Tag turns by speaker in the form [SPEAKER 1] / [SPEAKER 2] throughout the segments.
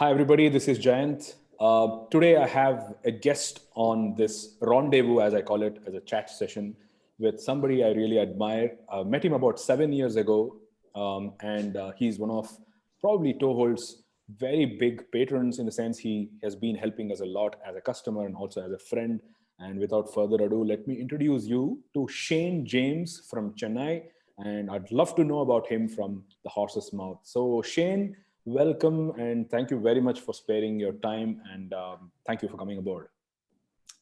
[SPEAKER 1] Hi, everybody. This is Jayanth. Today, I have a guest on this rendezvous, as I call it, as a chat session with somebody I really admire. Met him about 7 years ago, and he's one of probably Toehold's very big patrons in the sense he has been helping us a lot as a customer and also as a friend. And without further ado, let me introduce you to Zhayynn James from Chennai. And I'd love to know about him from the horse's mouth. So, Zhayynn, welcome and thank you very much for sparing your time and thank you for coming aboard.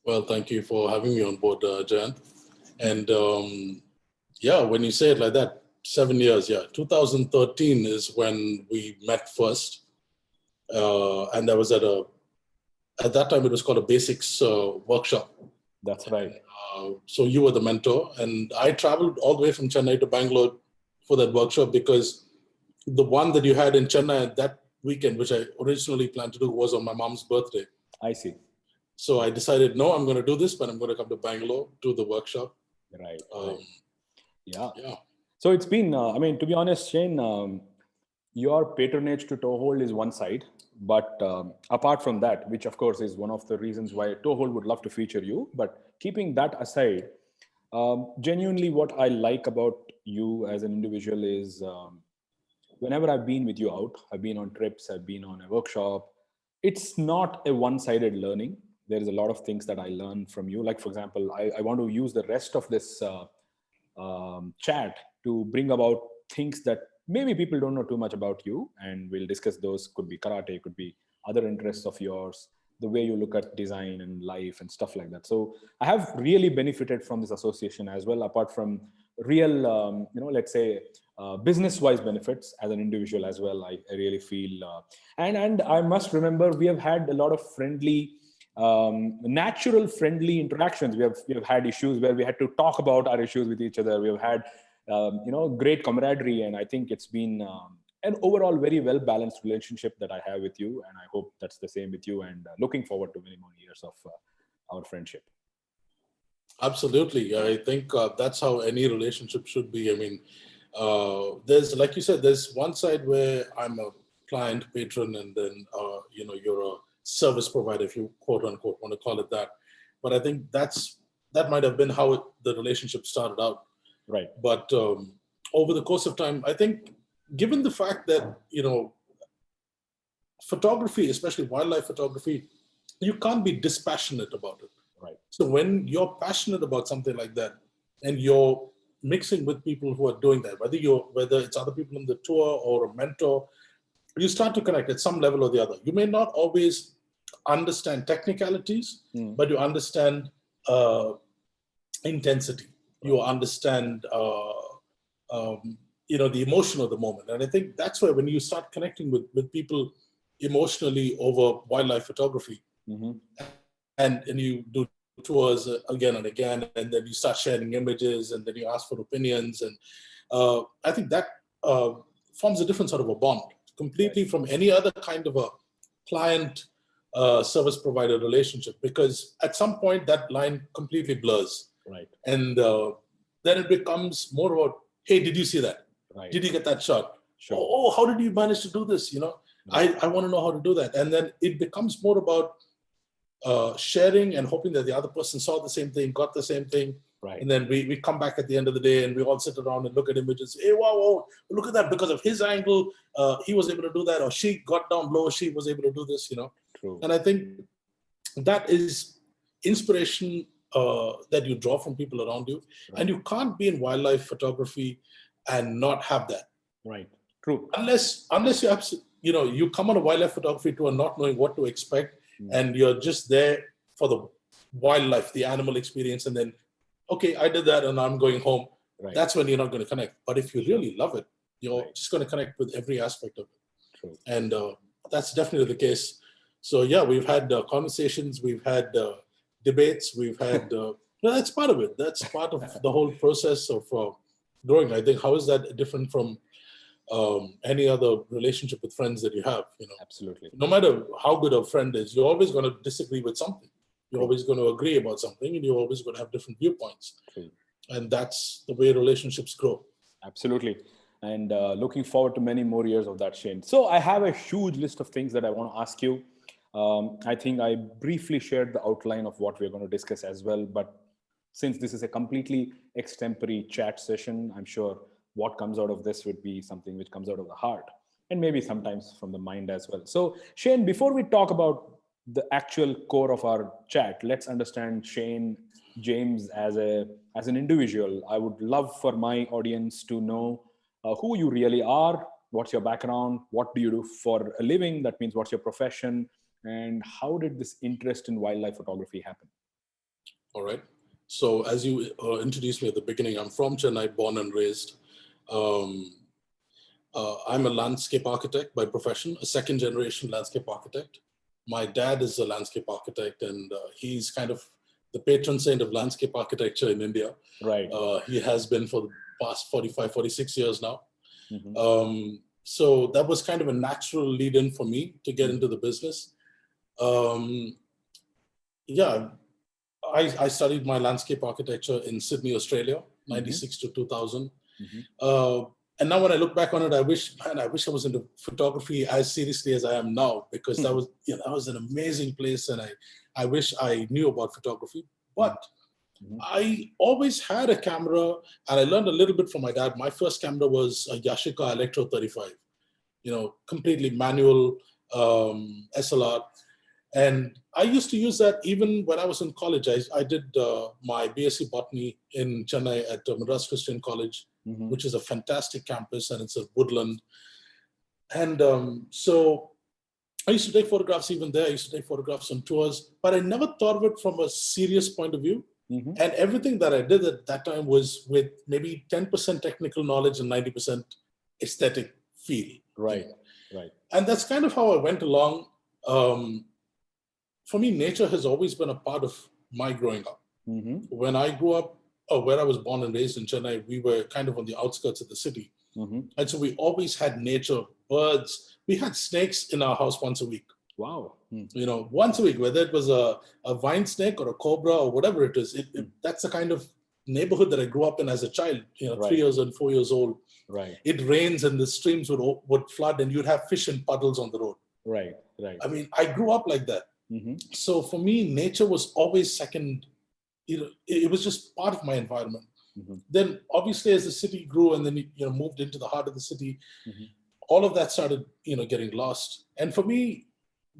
[SPEAKER 2] Well, thank you for having me on board, Jayanth. And when you say it like that, 7 years, 2013 is when we met first. And that was at that time it was called a basics workshop.
[SPEAKER 1] That's right.
[SPEAKER 2] So you were the mentor, and I traveled all the way from Chennai to Bangalore for that workshop because the one that you had in Chennai that weekend, which I originally planned to do, was on my mom's birthday.
[SPEAKER 1] I see.
[SPEAKER 2] So I decided, no, I'm going to do this, but I'm going to come to Bangalore, do the workshop.
[SPEAKER 1] Right.
[SPEAKER 2] Yeah.
[SPEAKER 1] So it's been, to be honest, Zhayynn, your patronage to Toehold is one side. But apart from that, which of course is one of the reasons why Toehold would love to feature you, but keeping that aside, genuinely what I like about you as an individual is whenever I've been with you out, I've been on trips, I've been on a workshop, it's not a one-sided learning. There is a lot of things that I learn from you. Like, for example, I want to use the rest of this chat to bring about things that maybe people don't know too much about you, and we'll discuss those. Could be karate, could be other interests of yours, the way you look at design and life and stuff like that. So I have really benefited from this association as well, apart from real, let's say, business-wise benefits as an individual as well. I really feel, and I must remember we have had a lot of friendly, natural, friendly interactions. We have had issues where we had to talk about our issues with each other. We have had great camaraderie, and I think it's been an overall very well balanced relationship that I have with you, and I hope that's the same with you. And looking forward to many more years of our friendship.
[SPEAKER 2] Absolutely, I think that's how any relationship should be. I mean, there's, like you said, there's one side where I'm a client, patron, and then you're a service provider, if you quote unquote want to call it that. But I think that might have been how the relationship started out.
[SPEAKER 1] Right.
[SPEAKER 2] But over the course of time, I think, given the fact that, photography, especially wildlife photography, you can't be dispassionate about it.
[SPEAKER 1] Right.
[SPEAKER 2] So when you're passionate about something like that, and you're mixing with people who are doing that, whether it's other people on the tour or a mentor, you start to connect at some level or the other. You may not always understand technicalities, but you understand intensity. You understand, the emotion of the moment. And I think that's where when you start connecting with people emotionally over wildlife photography, and you do tours again and again, and then you start sharing images, and then you ask for opinions. And I think that forms a different sort of a bond, completely from any other kind of a client service provider relationship, because at some point that line completely blurs.
[SPEAKER 1] Right.
[SPEAKER 2] And then it becomes more about, hey, did you see that?
[SPEAKER 1] Right.
[SPEAKER 2] Did you get that shot?
[SPEAKER 1] Sure.
[SPEAKER 2] Oh, how did you manage to do this?
[SPEAKER 1] Right.
[SPEAKER 2] I want to know how to do that. And then it becomes more about sharing and hoping that the other person saw the same thing, got the same thing.
[SPEAKER 1] Right.
[SPEAKER 2] And then we come back at the end of the day and we all sit around and look at images. Hey, wow, look at that. Because of his angle, he was able to do that, or she got down low, she was able to do this,
[SPEAKER 1] True.
[SPEAKER 2] And I think that is inspiration that you draw from people around you. Right. And you can't be in wildlife photography and not have that.
[SPEAKER 1] Right. True.
[SPEAKER 2] Unless you come on a wildlife photography tour not knowing what to expect, and you're just there for the wildlife, the animal experience, and then, okay, I did that and I'm going home. Right. That's when you're not going to connect. But if you really love it, you're just going to connect with every aspect of it.
[SPEAKER 1] True.
[SPEAKER 2] And that's definitely the case. So yeah, we've had conversations, we've had debates, we've had, that's part of it. That's part of the whole process of growing. I think, how is that different from any other relationship with friends that you have?
[SPEAKER 1] Absolutely.
[SPEAKER 2] No matter how good a friend is, you're always going to disagree with something. You're always going to agree about something, and you're always going to have different viewpoints.
[SPEAKER 1] True.
[SPEAKER 2] And that's the way relationships grow.
[SPEAKER 1] Absolutely. and looking forward to many more years of that, Shane. So I have a huge list of things that I want to ask you. I think I briefly shared the outline of what we're going to discuss as well, but since this is a completely extempore chat session, I'm sure what comes out of this would be something which comes out of the heart and maybe sometimes from the mind as well. So Shane, before we talk about the actual core of our chat, let's understand Zhayynn James as an individual. I would love for my audience to know who you really are, what's your background, what do you do for a living, that means what's your profession, and how did this interest in wildlife photography happen?
[SPEAKER 2] All right. So as you introduced me at the beginning, I'm from Chennai, born and raised. I'm a landscape architect by profession, a second generation landscape architect. My dad is a landscape architect, and he's kind of the patron saint of landscape architecture in India.
[SPEAKER 1] Right.
[SPEAKER 2] He has been for the past 45, 46 years now. Mm-hmm. So that was kind of a natural lead in for me to get into the business. I studied my landscape architecture in Sydney, Australia, 96 to 2000. And now when I look back on it, I wish I was into photography as seriously as I am now, because that was an amazing place, and I wish I knew about photography. But I always had a camera, and I learned a little bit from my dad. My first camera was a Yashica Electro 35, completely manual SLR. And I used to use that even when I was in college. I did my BSc Botany in Chennai at Madras Christian College, which is a fantastic campus, and it's a woodland. And so I used to take photographs even there. I used to take photographs on tours, but I never thought of it from a serious point of view. And everything that I did at that time was with maybe 10% technical knowledge and 90% aesthetic feel.
[SPEAKER 1] Right.
[SPEAKER 2] And that's kind of how I went along. For me, nature has always been a part of my growing up. When I grew up, where I was born and raised in Chennai, we were kind of on the outskirts of the city. And so we always had nature, birds. We had snakes in our house once a week.
[SPEAKER 1] Wow.
[SPEAKER 2] Once a week, whether it was a vine snake or a cobra or whatever it is, that's the kind of neighborhood that I grew up in as a child, 3 years and 4 years old.
[SPEAKER 1] Right.
[SPEAKER 2] It rains and the streams would flood, and you'd have fish in puddles on the road.
[SPEAKER 1] Right.
[SPEAKER 2] I mean, I grew up like that. So for me, nature was always second. It was just part of my environment. Then obviously as the city grew and then moved into the heart of the city, all of that started getting lost. And for me,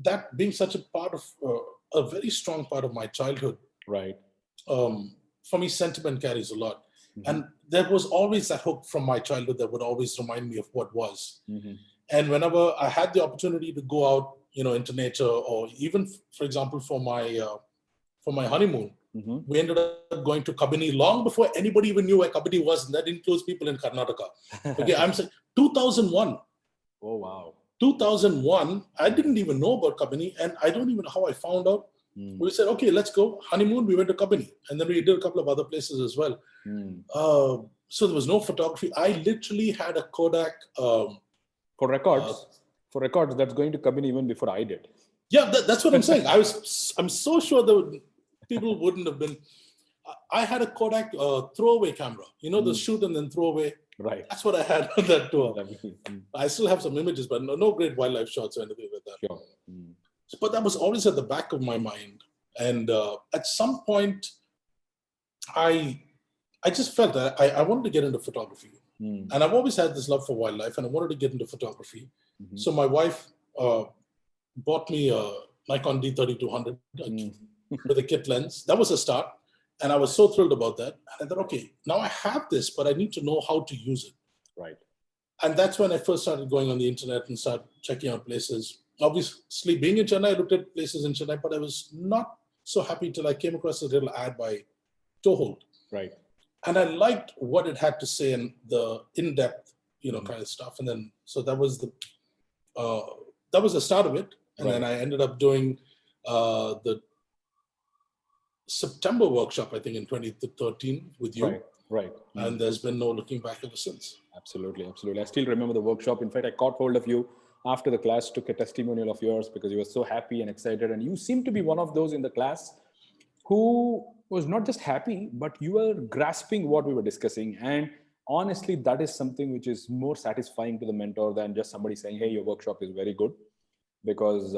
[SPEAKER 2] that being such a part of a very strong part of my childhood,
[SPEAKER 1] right?
[SPEAKER 2] For me, sentiment carries a lot. And there was always that hook from my childhood that would always remind me of what was. And whenever I had the opportunity to go out into nature, or even, for example, for my honeymoon, we ended up going to Kabini long before anybody even knew where Kabini was, and that includes people in Karnataka. Okay, I'm saying 2001.
[SPEAKER 1] Oh wow.
[SPEAKER 2] 2001, I didn't even know about Kabini, and I don't even know how I found out. We said, okay, let's go. Honeymoon, we went to Kabini, and then we did a couple of other places as well. So there was no photography. I literally had a Kodak.
[SPEAKER 1] For records, that's going to Kabini even before I did.
[SPEAKER 2] Yeah, that's what I'm saying. I'm so sure that people wouldn't have been. I had a Kodak throwaway camera, the shoot and then throw away.
[SPEAKER 1] Right.
[SPEAKER 2] That's what I had on that tour. I still have some images, but no great wildlife shots or anything like that.
[SPEAKER 1] Sure.
[SPEAKER 2] But that was always at the back of my mind. And at some point, I just felt that I wanted to get into photography. And I've always had this love for wildlife, and I wanted to get into photography. So my wife bought me a Nikon D3200 with a kit lens. That was a start. And I was so thrilled about that. And I thought, okay, now I have this, but I need to know how to use it.
[SPEAKER 1] Right.
[SPEAKER 2] And that's when I first started going on the internet and started checking out places. Obviously, being in Chennai, I looked at places in Chennai, but I was not so happy till I came across a little ad by Toehold.
[SPEAKER 1] Right.
[SPEAKER 2] And I liked what it had to say and the in-depth, kind of stuff. And then, so that was the start of it. And then I ended up doing the September workshop, I think, in 2013 with you.
[SPEAKER 1] Right.
[SPEAKER 2] And there's been no looking back ever since.
[SPEAKER 1] Absolutely. I still remember the workshop. In fact, I caught hold of you after the class, took a testimonial of yours because you were so happy and excited. And you seemed to be one of those in the class who was not just happy, but you were grasping what we were discussing. And honestly, that is something which is more satisfying to the mentor than just somebody saying, hey, your workshop is very good. Because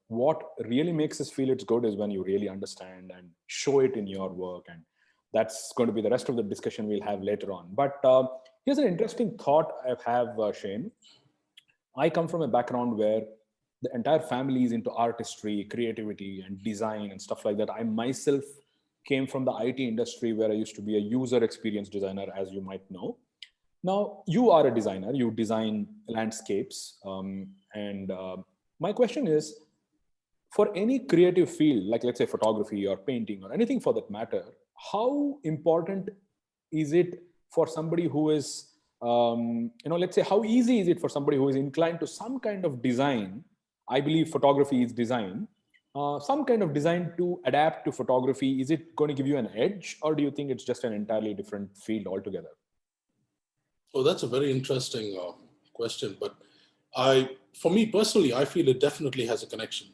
[SPEAKER 1] what really makes us feel it's good is when you really understand and show it in your work. And that's going to be the rest of the discussion we'll have later on. But here's an interesting thought I have, Shane. I come from a background where the entire family is into artistry, creativity, and design and stuff like that. I myself came from the IT industry where I used to be a user experience designer, as you might know. Now, you are a designer, you design landscapes. And my question is, for any creative field, like let's say photography or painting or anything for that matter, how important is it for somebody who is, let's say, how easy is it for somebody who is inclined to some kind of design? I believe photography is design. Some kind of design to adapt to photography. Is it going to give you an edge, or do you think it's just an entirely different field altogether?
[SPEAKER 2] Oh, that's a very interesting question. But for me personally, I feel it definitely has a connection.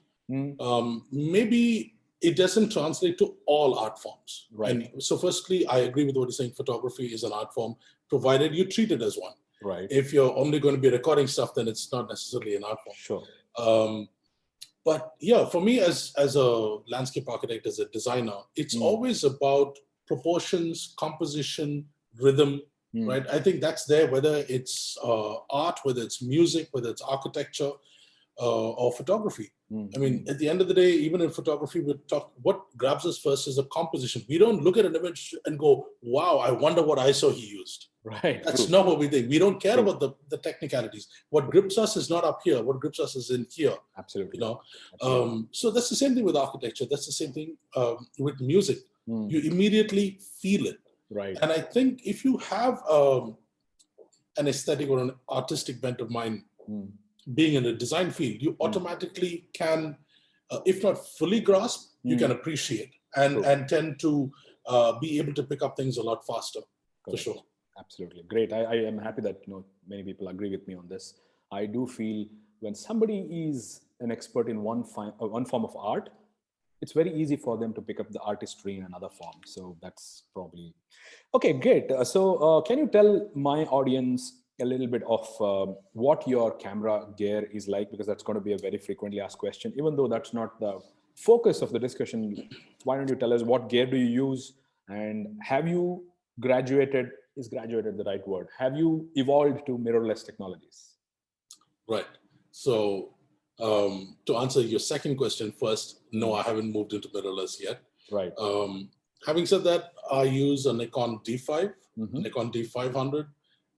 [SPEAKER 2] Maybe it doesn't translate to all art forms.
[SPEAKER 1] Right.
[SPEAKER 2] And so firstly, I agree with what you're saying. Photography is an art form, provided you treat it as one.
[SPEAKER 1] Right.
[SPEAKER 2] If you're only going to be recording stuff, then it's not necessarily an art form.
[SPEAKER 1] Sure.
[SPEAKER 2] But yeah, for me as a landscape architect, as a designer, it's always about proportions, composition, rhythm, right? I think that's there, whether it's art, whether it's music, whether it's architecture or photography. I mean, at the end of the day, even in photography, what grabs us first is a composition. We don't look at an image and go, wow, I wonder what ISO he used.
[SPEAKER 1] Right.
[SPEAKER 2] That's not what we think. We don't care about the technicalities. What grips us is not up here. What grips us is in here.
[SPEAKER 1] Absolutely.
[SPEAKER 2] So that's the same thing with architecture. That's the same thing with music. You immediately feel it.
[SPEAKER 1] Right.
[SPEAKER 2] And I think if you have an aesthetic or an artistic bent of mind, being in a design field, you automatically can, if not fully grasp, you can appreciate and tend to be able to pick up things a lot faster. Correct. For sure.
[SPEAKER 1] Absolutely. Great. I am happy that many people agree with me on this. I do feel when somebody is an expert in one form of art, it's very easy for them to pick up the artistry in another form. So that's probably okay. Great. So can you tell my audience a little bit of what your camera gear is like? Because that's going to be a very frequently asked question, even though that's not the focus of the discussion. Why don't you tell us what gear do you use, and have you graduated? Is graduated the right word? Have you evolved to mirrorless technologies?
[SPEAKER 2] Right. So to answer your second question first, no, I haven't moved into mirrorless yet.
[SPEAKER 1] Right.
[SPEAKER 2] Having said that, I use a Nikon D5, Nikon D500,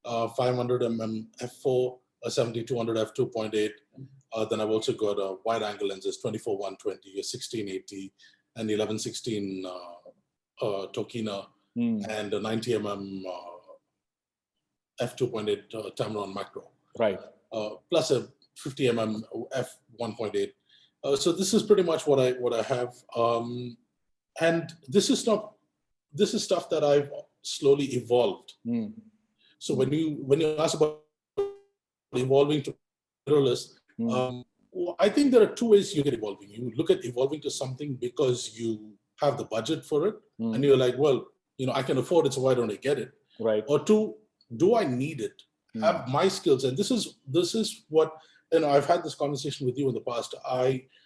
[SPEAKER 2] 500mm f4, a 70-200 f2.8. Then I've also got a wide angle lenses, 24-120, a 1680, and 11-16 Tokina, and a 90mm f2.8 Tamron macro.
[SPEAKER 1] Right.
[SPEAKER 2] Plus a 50mm f1.8. So this is pretty much what I have. And this is stuff that I've slowly evolved. So when you ask about evolving to mirrorless, I think there are two ways you get evolving. You look at evolving to something because you have the budget for it, and you're like, well, I can afford it, so why don't I get it?
[SPEAKER 1] Right.
[SPEAKER 2] Or two, do I need it? Have my skills, and this is what I've had this conversation with you in the past.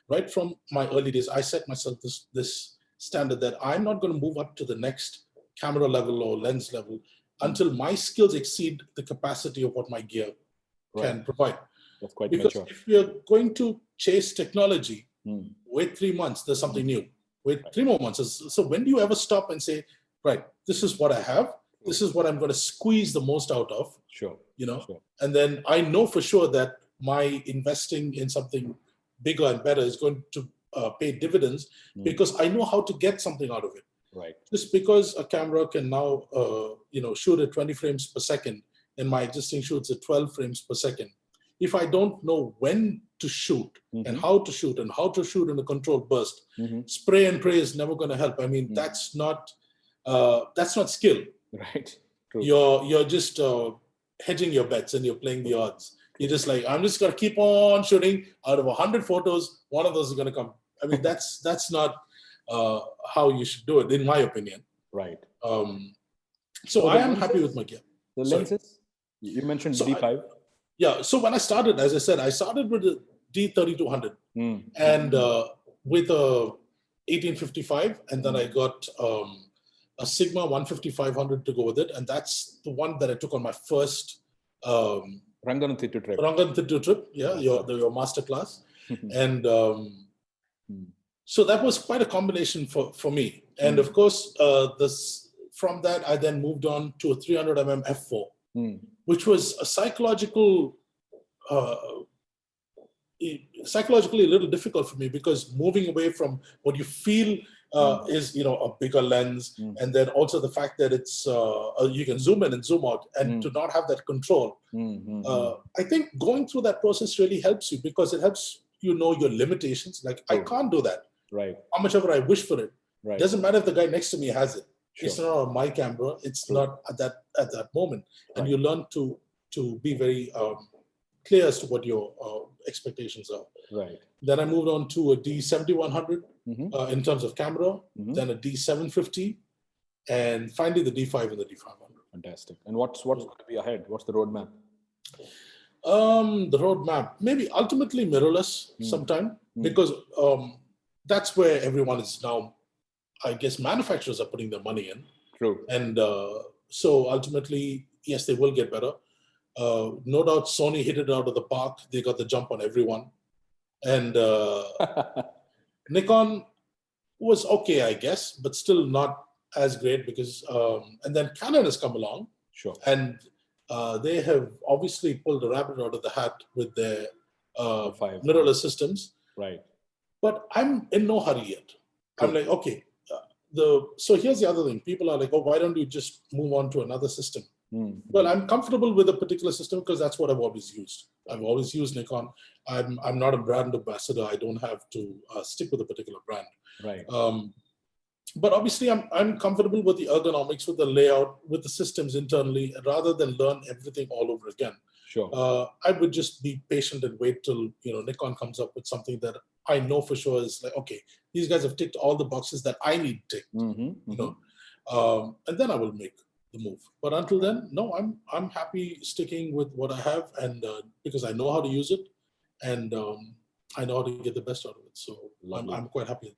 [SPEAKER 2] Right from my early days, I set myself this standard that I'm not going to move up to the next camera level or lens level until my skills exceed the capacity of what my gear can provide.
[SPEAKER 1] That's quite
[SPEAKER 2] because
[SPEAKER 1] mature.
[SPEAKER 2] If you're going to chase technology, wait 3 months, there's something new. Wait 3 more months. So when do you ever stop and say, right, this is what I have. This is what I'm going to squeeze the most out of.
[SPEAKER 1] Sure. Sure.
[SPEAKER 2] And then I know for sure that my investing in something bigger and better is going to pay dividends because I know how to get something out of it.
[SPEAKER 1] Right.
[SPEAKER 2] Just because a camera can now, shoot at 20 frames per second and my existing shoots at 12 frames per second. If I don't know when to shoot and how to shoot in a controlled burst, spray and pray is never going to help. I mean, that's not skill.
[SPEAKER 1] Right. True.
[SPEAKER 2] You're just hedging your bets and you're playing the odds. You're just like, I'm just going to keep on shooting. Out of 100 photos, one of those is going to come. I mean, that's not how you should do it, in my opinion.
[SPEAKER 1] Right.
[SPEAKER 2] So I am happy with my gear.
[SPEAKER 1] The lenses, you mentioned
[SPEAKER 2] So
[SPEAKER 1] D5.
[SPEAKER 2] So when I started, as I said, I started with a D3200 and with a 1855, and then I got a Sigma 15500 to go with it, and that's the one that I took on my first
[SPEAKER 1] Ranganathitu trip.
[SPEAKER 2] Ranganathitu trip, your master class, and so that was quite a combination for me. And of course, from that I then moved on to a 300 f4, which was a psychologically a little difficult for me, because moving away from what you feel is a bigger lens, and then also the fact that it's you can zoom in and zoom out, and to not have that control. I think going through that process really helps you, because it helps you know your limitations. Like, I can't do that.
[SPEAKER 1] Right.
[SPEAKER 2] How much ever I wish for it.
[SPEAKER 1] Right.
[SPEAKER 2] Doesn't matter if the guy next to me has it.
[SPEAKER 1] Sure.
[SPEAKER 2] It's not on my camera. It's not at that moment. And you learn to be very clear as to what your expectations are.
[SPEAKER 1] Right.
[SPEAKER 2] Then I moved on to a D7100 in terms of camera, then a D750, and finally the D5 and the D500.
[SPEAKER 1] Fantastic. And what's going to be ahead? What's the roadmap?
[SPEAKER 2] The roadmap, maybe ultimately mirrorless sometime, because that's where everyone is now. I guess manufacturers are putting their money in.
[SPEAKER 1] True.
[SPEAKER 2] And so ultimately, yes, they will get better. No doubt Sony hit it out of the park. They got the jump on everyone. And Nikon was okay, I guess, but still not as great, because, and then Canon has come along.
[SPEAKER 1] Sure.
[SPEAKER 2] And they have obviously pulled a rabbit out of the hat with their mirrorless systems.
[SPEAKER 1] Right.
[SPEAKER 2] But I'm in no hurry yet. Cool. I'm like, okay, so here's the other thing. People are like, oh, why don't you just move on to another system? Well, I'm comfortable with a particular system because that's what I've always used. I've always used Nikon. I'm not a brand ambassador. I don't have to stick with a particular brand.
[SPEAKER 1] Right.
[SPEAKER 2] But obviously, I'm comfortable with the ergonomics, with the layout, with the systems internally, rather than learn everything all over again.
[SPEAKER 1] Sure.
[SPEAKER 2] I would just be patient and wait till Nikon comes up with something that I know for sure is like, okay, these guys have ticked all the boxes that I need ticked. And then I will make the move. But until then, no, I'm happy sticking with what I have, and because I know how to use it, and I know how to get the best out of it. So I'm quite happy.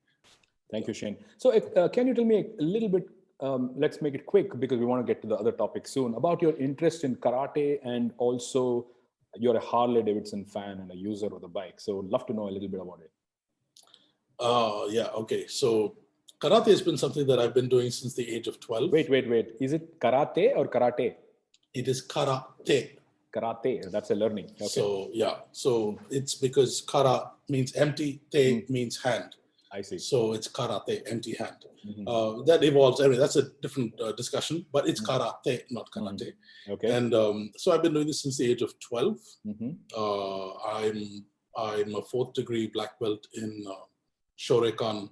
[SPEAKER 1] Thank you, Shane. So can you tell me a little bit, let's make it quick because we want to get to the other topic soon, about your interest in karate, and also you're a Harley Davidson fan and a user of the bike. So love to know a little bit about it.
[SPEAKER 2] Yeah, okay. So karate has been something that I've been doing since the age of 12.
[SPEAKER 1] Wait. Is it karate or karate?
[SPEAKER 2] It is karate.
[SPEAKER 1] Karate, that's a learning. Okay.
[SPEAKER 2] So, yeah. So it's because kara means empty, te means hand.
[SPEAKER 1] I see.
[SPEAKER 2] So it's karate, empty hand. That evolves. I mean, that's a different discussion, but it's karate, not karate.
[SPEAKER 1] Okay.
[SPEAKER 2] And so I've been doing this since the age of 12. I'm a 4th degree black belt in Shorekan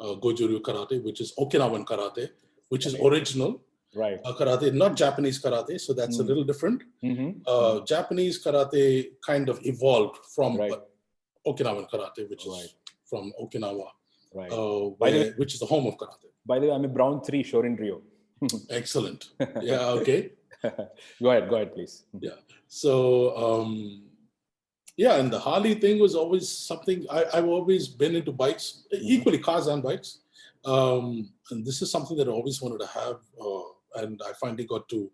[SPEAKER 2] Gojuryu karate, which is Okinawan karate, which is original karate, not Japanese karate. So that's a little different. Japanese karate kind of evolved from Okinawan karate, which is from Okinawa, which is the home of karate.
[SPEAKER 1] By the way, I'm a brown 3 Shorin Ryo.
[SPEAKER 2] Excellent. Yeah, okay.
[SPEAKER 1] Go ahead, please.
[SPEAKER 2] Yeah. So, and the Harley thing was always something I've always been into bikes, equally cars and bikes. And this is something that I always wanted to have. And I finally got to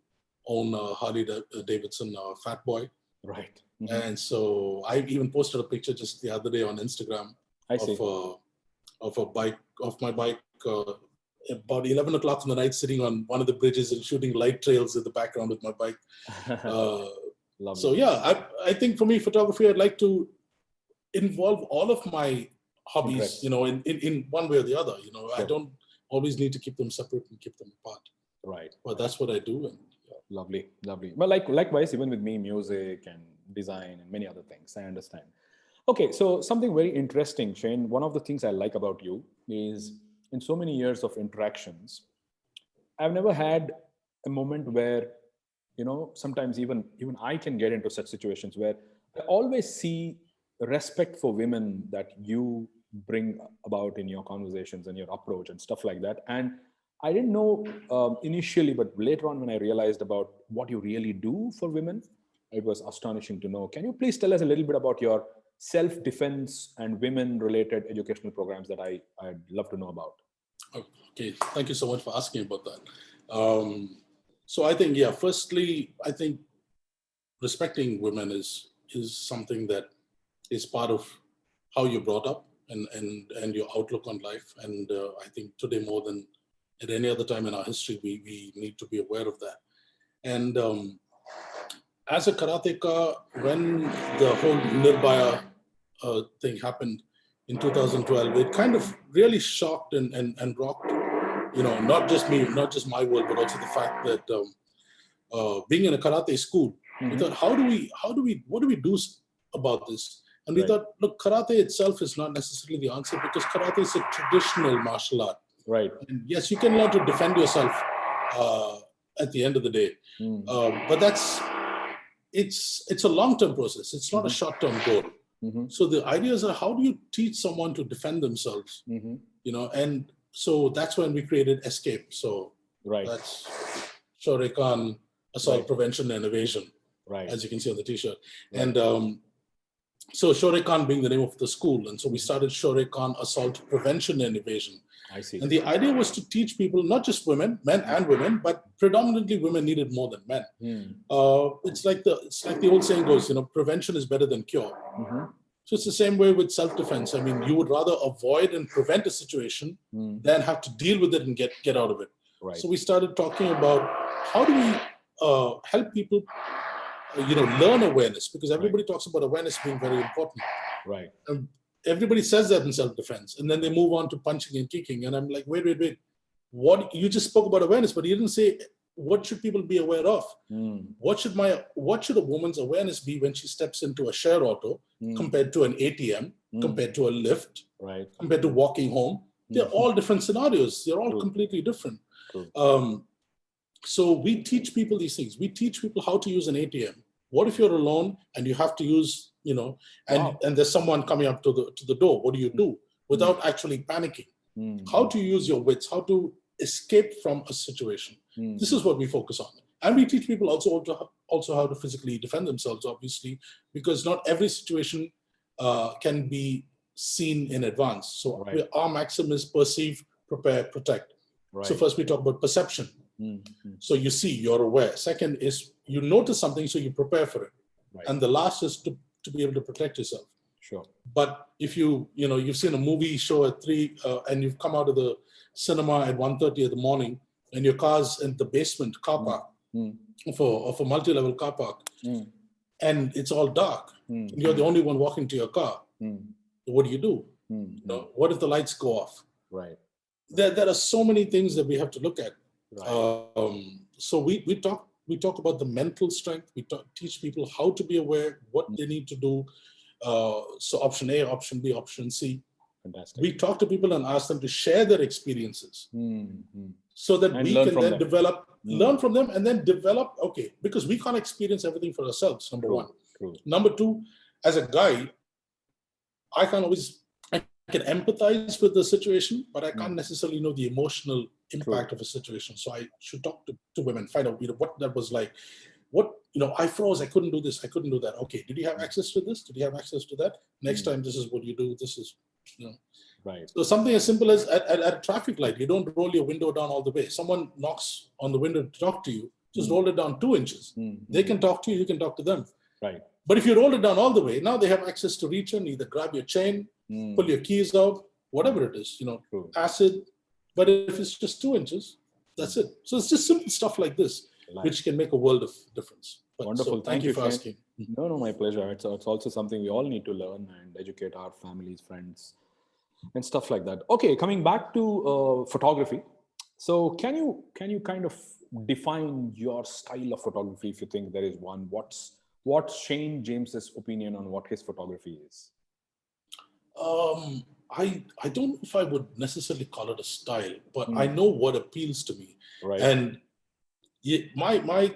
[SPEAKER 2] own a Harley Davidson Fat Boy.
[SPEAKER 1] Right.
[SPEAKER 2] And so I even posted a picture just the other day on Instagram of my bike about 11 o'clock in the night, sitting on one of the bridges and shooting light trails in the background with my bike. So yeah, I think for me, photography, I'd like to involve all of my hobbies, in one way or the other. Sure. I don't always need to keep them separate and keep them apart.
[SPEAKER 1] Right.
[SPEAKER 2] But that's what I do. And
[SPEAKER 1] Lovely. But likewise, even with me, music and design and many other things, I understand. Okay, so something very interesting, Shane. One of the things I like about you is, in so many years of interactions, I've never had a moment where, sometimes even I can get into such situations where I always see respect for women that you bring about in your conversations and your approach and stuff like that. And I didn't know initially, but later on when I realized about what you really do for women, it was astonishing to know. Can you please tell us a little bit about your self-defense and women-related educational programs that I'd love to know about?
[SPEAKER 2] Okay, thank you so much for asking about that. So I think, yeah, firstly, I think respecting women is something that is part of how you're brought up and your outlook on life. And I think today more than at any other time in our history, we need to be aware of that. And as a karateka, when the whole Nirbhaya thing happened in 2012, it kind of really shocked and rocked, not just me, not just my world, but also the fact that being in a karate school, we thought, what do we do about this? And we thought, look, karate itself is not necessarily the answer, because karate is a traditional martial art.
[SPEAKER 1] Right.
[SPEAKER 2] And yes, you can learn to defend yourself at the end of the day, but it's a long-term process. It's not a short-term goal. So the ideas are, how do you teach someone to defend themselves? And so that's when we created Escape. So that's Shoreikan, Assault, Prevention, and Evasion, as you can see on the T-shirt. And so Shoreikan being the name of the school. And so we started Shoreikan, Assault, Prevention, and Evasion.
[SPEAKER 1] I see.
[SPEAKER 2] And the idea was to teach people, not just women, men and women, but predominantly women needed more than men. It's like the old saying goes, prevention is better than cure. So it's the same way with self-defense. I mean, you would rather avoid and prevent a situation than have to deal with it and get out of it. Right. So we started talking about how do we help people, learn awareness, because everybody talks about awareness being very important.
[SPEAKER 1] Right.
[SPEAKER 2] Everybody says that in self-defense, and then they move on to punching and kicking. And I'm like, wait. What you just spoke about awareness, but you didn't say what should people be aware of? What should a woman's awareness be when she steps into a share auto compared to an ATM, compared to a lift, compared to walking home? They're all different scenarios. They're all completely different. So we teach people these things. We teach people how to use an ATM. What if you're alone and you have to use, and there's someone coming up to the door? What do you do without actually panicking? How to use your wits? How to escape from a situation? This is what we focus on. And we teach people also how to physically defend themselves, obviously, because not every situation can be seen in advance. So our maxim is perceive, prepare, protect. So first we talk about perception. So you see, you're aware. Second is you notice something, so you prepare for it. And the last is to be able to protect yourself.
[SPEAKER 1] Sure. But
[SPEAKER 2] if you've seen a movie show at 3 and you've come out of the cinema at 1:30 in the morning and your car's in the basement car park of a multi-level car park and it's all dark, and you're the only one walking to your car, what do? What if the lights go off?
[SPEAKER 1] Right.
[SPEAKER 2] There are so many things that we have to look at. So we talk about the mental strength. We teach people how to be aware, what they need to do. So option A, option B, option C.
[SPEAKER 1] Fantastic.
[SPEAKER 2] We talk to people and ask them to share their experiences so that we can then learn from them and then develop, because we can't experience everything for ourselves, number one. Number two, as a guy, I can empathize with the situation, but I can't necessarily know the emotional impact of a situation. So I should talk to women, find out what that was like. I froze, I couldn't do this, I couldn't do that. Okay, did you have access to this? Did you have access to that? Next time, this is what you do. This is,
[SPEAKER 1] Right.
[SPEAKER 2] So something as simple as at a traffic light, you don't roll your window down all the way. Someone knocks on the window to talk to you, just roll it down 2 inches. They can talk to you, you can talk to them.
[SPEAKER 1] Right.
[SPEAKER 2] But if you roll it down all the way, now they have access to reach in, either grab your chain, pull your keys out, whatever it is, acid. But if it's just 2 inches, that's it. So it's just simple stuff like this, which can make a world of difference.
[SPEAKER 1] Wonderful.
[SPEAKER 2] So thank you for asking.
[SPEAKER 1] No, my pleasure. It's also something we all need to learn and educate our families, friends, and stuff like that. Okay, coming back to photography. So can you kind of define your style of photography, if you think there is one? What's Zhayynn James's opinion on what his photography is?
[SPEAKER 2] I don't know if I would necessarily call it a style, but I know what appeals to me.
[SPEAKER 1] Right.
[SPEAKER 2] And my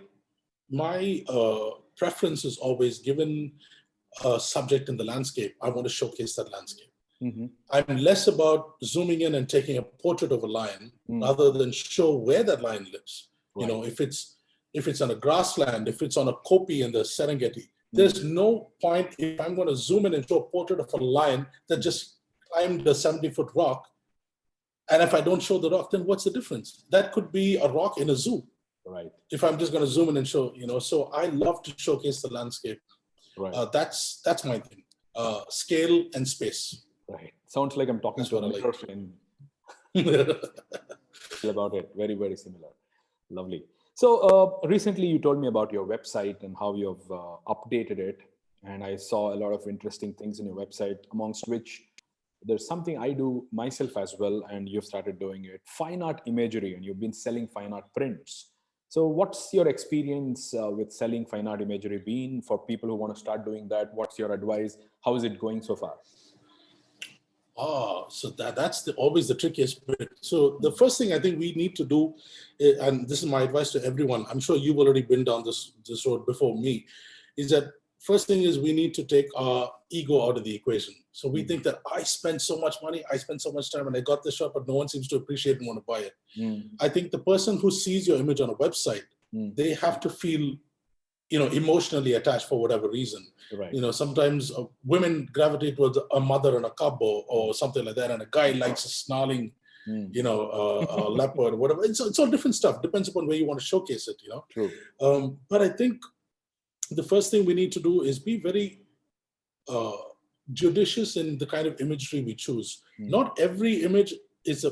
[SPEAKER 2] preference is always, given a subject in the landscape, I want to showcase that landscape. I'm less about zooming in and taking a portrait of a lion rather than show where that lion lives. You know, if it's on a grassland, if it's on a kopi in the Serengeti, there's no point if I'm going to zoom in and show a portrait of a lion that just climbed a 70-foot rock. And if I don't show the rock, then what's the difference? That could be a rock in a zoo.
[SPEAKER 1] Right.
[SPEAKER 2] If I'm just going to zoom in and show, you know, so I love to showcase the landscape.
[SPEAKER 1] Right.
[SPEAKER 2] That's my thing. Scale and space.
[SPEAKER 1] Right. Sounds like I'm talking
[SPEAKER 2] That's
[SPEAKER 1] to a
[SPEAKER 2] what I
[SPEAKER 1] mirror
[SPEAKER 2] like.
[SPEAKER 1] about it. Very, very similar. Lovely. So recently you told me about your website and how you've updated it. And I saw a lot of interesting things in your website, amongst which there's something I do myself as well, and you've started doing it, fine art imagery, and you've been selling fine art prints. So what's your experience with selling fine art imagery been for people who want to start doing that? What's your advice? How is it going so far?
[SPEAKER 2] So that's always the trickiest bit. So the first thing I think we need to do, and this is my advice to everyone, I'm sure you've already been down this road before me, is that first thing is we need to take our ego out of the equation. So we think that I spend so much money, I spend so much time, and I got this shot, but no one seems to appreciate and want to buy it. I think the person who sees your image on a website, they have to feel, you know, emotionally attached for whatever reason.
[SPEAKER 1] Right.
[SPEAKER 2] You know, sometimes women gravitate towards a mother and a cub or something like that, and a guy likes a snarling, you know, a leopard or whatever. It's all different stuff. Depends upon where you want to showcase it, you know.
[SPEAKER 1] True.
[SPEAKER 2] But I think the first thing we need to do is be very judicious in the kind of imagery we choose. Not every image is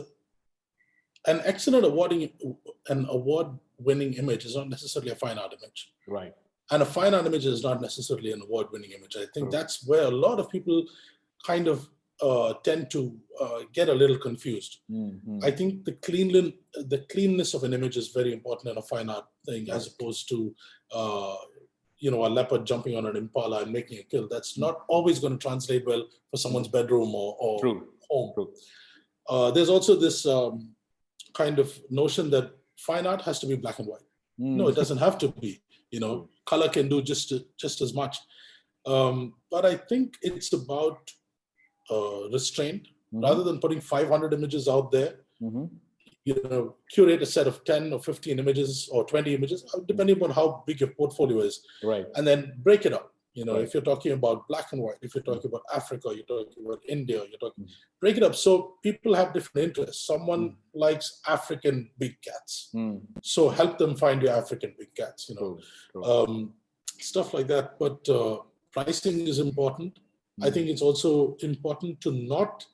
[SPEAKER 2] an excellent award-winning image is not necessarily a fine art image.
[SPEAKER 1] Right.
[SPEAKER 2] And a fine art image is not necessarily an award-winning image. I think that's where a lot of people kind of tend to get a little confused. I think the cleanness of an image is very important in a fine art thing, as opposed to you know, a leopard jumping on an impala and making a kill. That's not always going to translate well for someone's bedroom or home. There's also this kind of notion that fine art has to be black and white. No, it doesn't have to be. You know, color can do just as much. But I think it's about restraint. Rather than putting 500 images out there, you know, curate a set of 10 or 15 images or 20 images, depending on how big your portfolio is.
[SPEAKER 1] Right.
[SPEAKER 2] And then break it up. You know, if you're talking about black and white, if you're talking about Africa, you're talking about India, break it up so people have different interests. Someone likes African big cats. So help them find your African big cats, you know, stuff like that. But pricing is important. I think it's also important to not,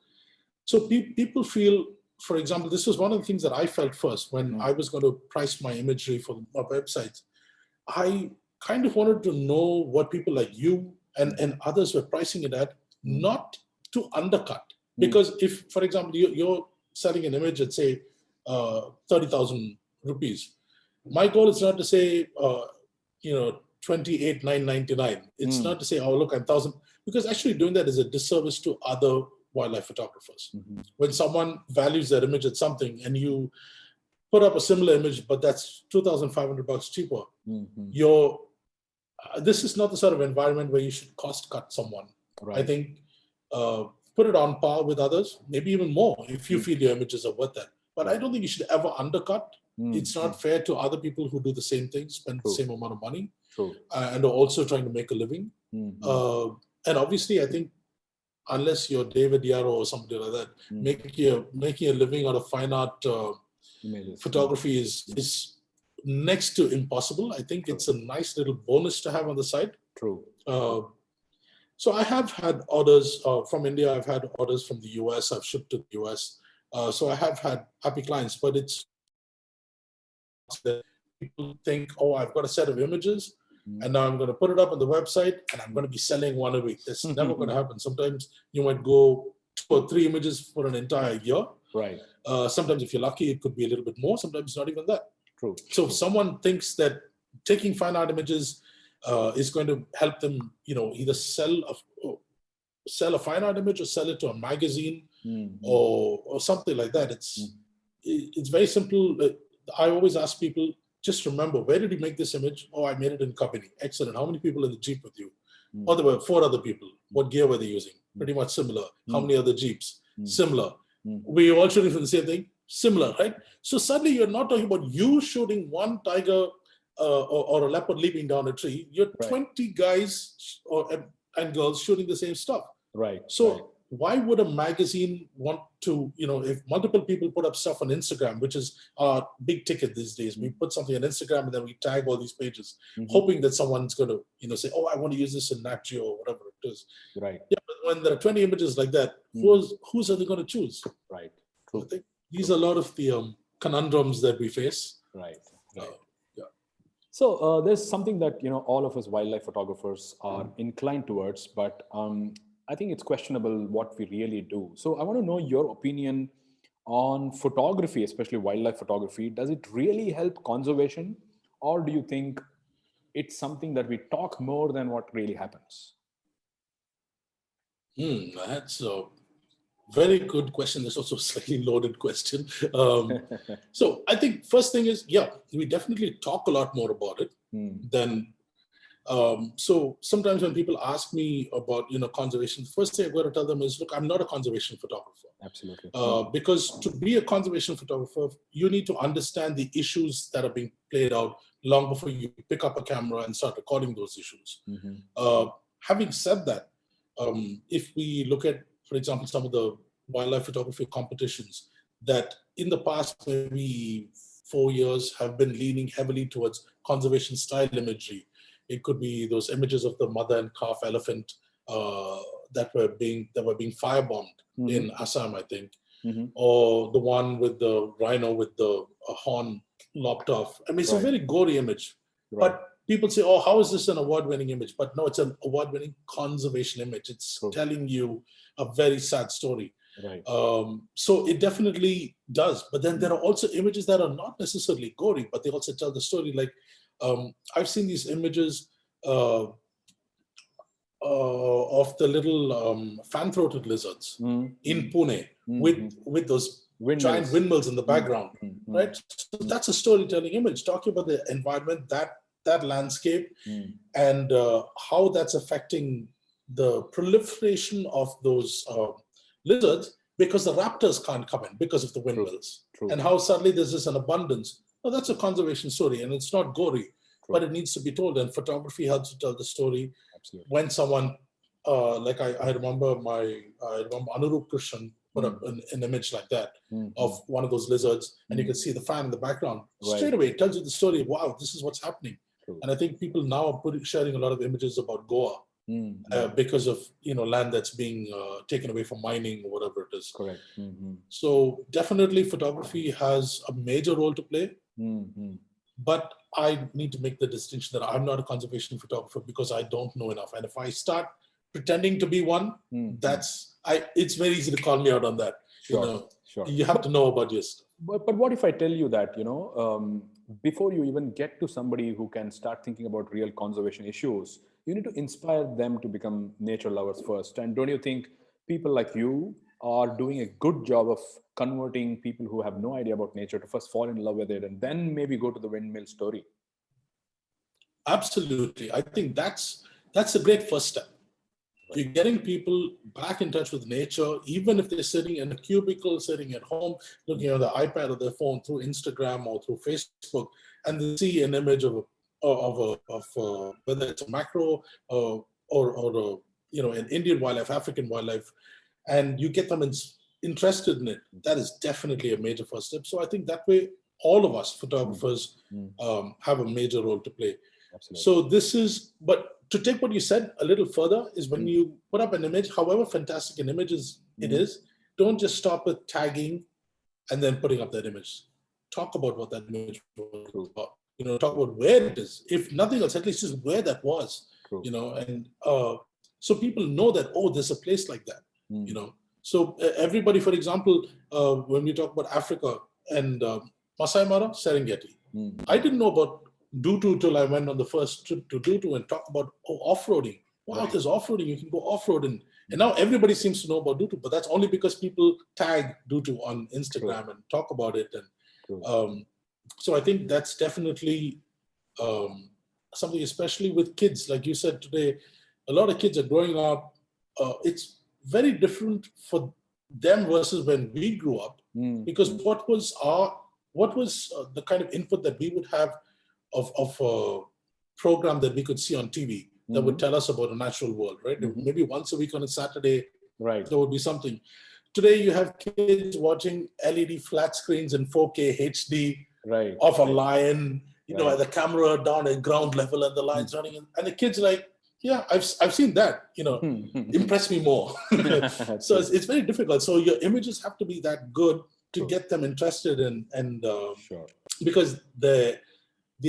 [SPEAKER 2] so people feel, for example, this was one of the things that I felt first when I was going to price my imagery for my websites. I kind of wanted to know what people like you and others were pricing it at, not to undercut. Because if, for example, you're selling an image at, say, 30,000 rupees, my goal is not to say, you know, 28,999. It's not to say, oh, look, I'm 1,000, because actually doing that is a disservice to other wildlife photographers. When someone values their image at something and you put up a similar image, but that's $2,500 cheaper, this is not the sort of environment where you should cost cut someone. I think put it on par with others, maybe even more if you feel your images are worth that. But I don't think you should ever undercut. It's not fair to other people who do the same thing, spend the same amount of money, and are also trying to make a living. And obviously, I think unless you're David Yarrow or somebody like that, making a living out of fine art photography is next to impossible. I think it's a nice little bonus to have on the side. So I have had orders from India. I've had orders from the US. I've shipped to the US. So I have had happy clients, but it's that people think, oh, I've got a set of images and now I'm going to put it up on the website and I'm going to be selling one a week. That's never going to happen. Sometimes you might go 2 or 3 images for an entire year. Sometimes if you're lucky, it could be a little bit more. Sometimes not even that. So if someone thinks that taking fine art images is going to help them, you know, either sell a fine art image or sell it to a magazine or something like that. It's very simple. I always ask people, just remember, where did you make this image? Oh, I made it in Kabini. Excellent. How many people in the Jeep with you? Oh, there were 4 other people. What gear were they using? pretty much similar. How many other Jeeps? Similar.
[SPEAKER 1] Mm.
[SPEAKER 2] We all shooting for the same thing? Similar, right? So suddenly you're not talking about you shooting one tiger or a leopard leaping down a tree. You're
[SPEAKER 1] Right.
[SPEAKER 2] 20 guys and girls shooting the same stuff.
[SPEAKER 1] Right.
[SPEAKER 2] So
[SPEAKER 1] right.
[SPEAKER 2] why would a magazine want to, if multiple people put up stuff on Instagram, which is our big ticket these days, we put something on Instagram and then we tag all these pages, hoping that someone's going to, say, oh, I want to use this in Nat Geo or whatever it is.
[SPEAKER 1] Right.
[SPEAKER 2] Yeah, but when there are 20 images like that, who's are they going to choose?
[SPEAKER 1] Right.
[SPEAKER 2] True. I think these are a lot of the conundrums that we face.
[SPEAKER 1] Right. Right.
[SPEAKER 2] Yeah.
[SPEAKER 1] So there's something that all of us wildlife photographers are inclined towards, but I think it's questionable what we really do. So I want to know your opinion on photography, especially wildlife photography. Does it really help conservation, or do you think it's something that we talk more than what really happens?
[SPEAKER 2] That's a very good question. That's also a slightly loaded question. So I think first thing is, we definitely talk a lot more about it than. So sometimes when people ask me about conservation, the first thing I've got to tell them is, look, I'm not a conservation photographer.
[SPEAKER 1] Absolutely.
[SPEAKER 2] Because to be a conservation photographer, you need to understand the issues that are being played out long before you pick up a camera and start recording those issues. Having said that, if we look at, for example, some of the wildlife photography competitions that in the past maybe 4 years have been leaning heavily towards conservation style imagery. It could be those images of the mother and calf elephant that were being firebombed in Assam, I think, or the one with the rhino with the horn lopped off. I mean, it's a very gory image, but people say, "Oh, how is this an award-winning image?" But no, it's an award-winning conservation image. It's telling you a very sad story.
[SPEAKER 1] Right.
[SPEAKER 2] So it definitely does. But then there are also images that are not necessarily gory, but they also tell the story. Like I've seen these images of the little fan-throated lizards in Pune with those giant windmills in the background, right? So that's a storytelling image talking about the environment, that landscape, and how that's affecting the proliferation of those lizards because the raptors can't come in because of the windmills. True. And how suddenly there's just an abundance. Well, that's a conservation story, and it's not gory, but it needs to be told. And photography helps to tell the story. Absolutely. When someone, like I remember Anurup Krishan put up an image like that of one of those lizards, and you can see the fan in the background. Straight away, it tells you the story. Wow, this is what's happening. True. And I think people now are sharing a lot of images about Goa. Because of land that's being taken away from mining or whatever it is.
[SPEAKER 1] Correct.
[SPEAKER 2] So definitely photography has a major role to play. But I need to make the distinction that I'm not a conservation photographer because I don't know enough. And if I start pretending to be one, it's very easy to call me out on that.
[SPEAKER 1] Sure.
[SPEAKER 2] You have to know about your stuff.
[SPEAKER 1] But what if I tell you that, before you even get to somebody who can start thinking about real conservation issues, you need to inspire them to become nature lovers first. And don't you think people like you are doing a good job of converting people who have no idea about nature to first fall in love with it and then maybe go to the windmill story?
[SPEAKER 2] Absolutely. I think that's a great first step. You're getting people back in touch with nature, even if they're sitting in a cubicle, sitting at home, looking at the iPad or their phone through Instagram or through Facebook, and they see an image of whether it's a macro or an Indian wildlife, African wildlife, and you get them interested in it. That is definitely a major first step. So I think that way, all of us photographers have a major role to play. Absolutely. So but to take what you said a little further is when you put up an image, however fantastic an image it is, don't just stop with tagging and then putting up that image. Talk about what that image was about. Talk about where it is. If nothing else, at least just where that was. And so people know that, oh, there's a place like that. So everybody, for example, when we talk about Africa and Masai Mara, Serengeti, I didn't know about Dutu till I went on the first trip to Dutu and talk about off-roading. Wow, there's off-roading. You can go off-roading. And now everybody seems to know about Dutu, but that's only because people tag Dutu on Instagram and talk about it. And so I think that's definitely something, especially with kids. Like you said today, a lot of kids are growing up. It's very different for them versus when we grew up, because what was the kind of input that we would have of a program that we could see on TV that would tell us about a natural world, right? Maybe once a week on a Saturday,
[SPEAKER 1] right,
[SPEAKER 2] there would be something. Today you have kids watching LED flat screens in 4K HD
[SPEAKER 1] right,
[SPEAKER 2] of a lion, you know, at the camera down at ground level and the lions running, and the kids are like, yeah, I've seen that, you know, impress me more. So it's very difficult. So your images have to be that good to get them interested and
[SPEAKER 1] sure,
[SPEAKER 2] because the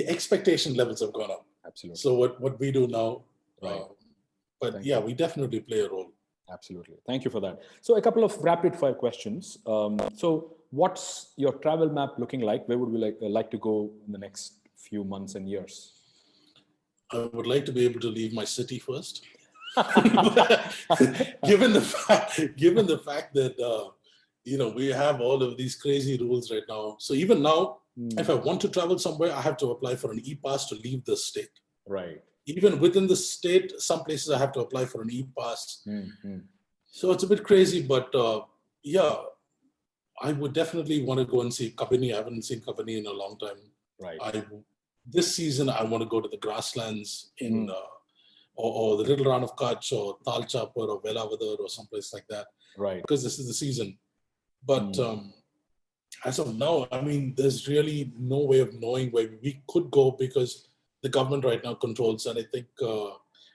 [SPEAKER 2] expectation levels have gone up.
[SPEAKER 1] absolutely.
[SPEAKER 2] So what we do now,
[SPEAKER 1] Right.
[SPEAKER 2] but
[SPEAKER 1] Thank
[SPEAKER 2] yeah,
[SPEAKER 1] you.
[SPEAKER 2] we definitely play a role.
[SPEAKER 1] Absolutely. Thank you for that. So a couple of rapid fire questions. So what's your travel map looking like? Where would we like to go in the next few months and years?
[SPEAKER 2] I would like to be able to leave my city first. given the fact that you know, we have all of these crazy rules right now. So even now, if I want to travel somewhere, I have to apply for an e-pass to leave the state.
[SPEAKER 1] Right.
[SPEAKER 2] Even within the state, some places I have to apply for an e-pass. So it's a bit crazy, but yeah, I would definitely want to go and see Kabini. I haven't seen Kabini in a long time.
[SPEAKER 1] Right.
[SPEAKER 2] This season, I want to go to the grasslands in or the Little Run of Kutch or Tal Chapur or Velavadar or someplace like that.
[SPEAKER 1] Right.
[SPEAKER 2] Because this is the season. But as of now, I mean, there's really no way of knowing where we could go because the government right now controls. And I think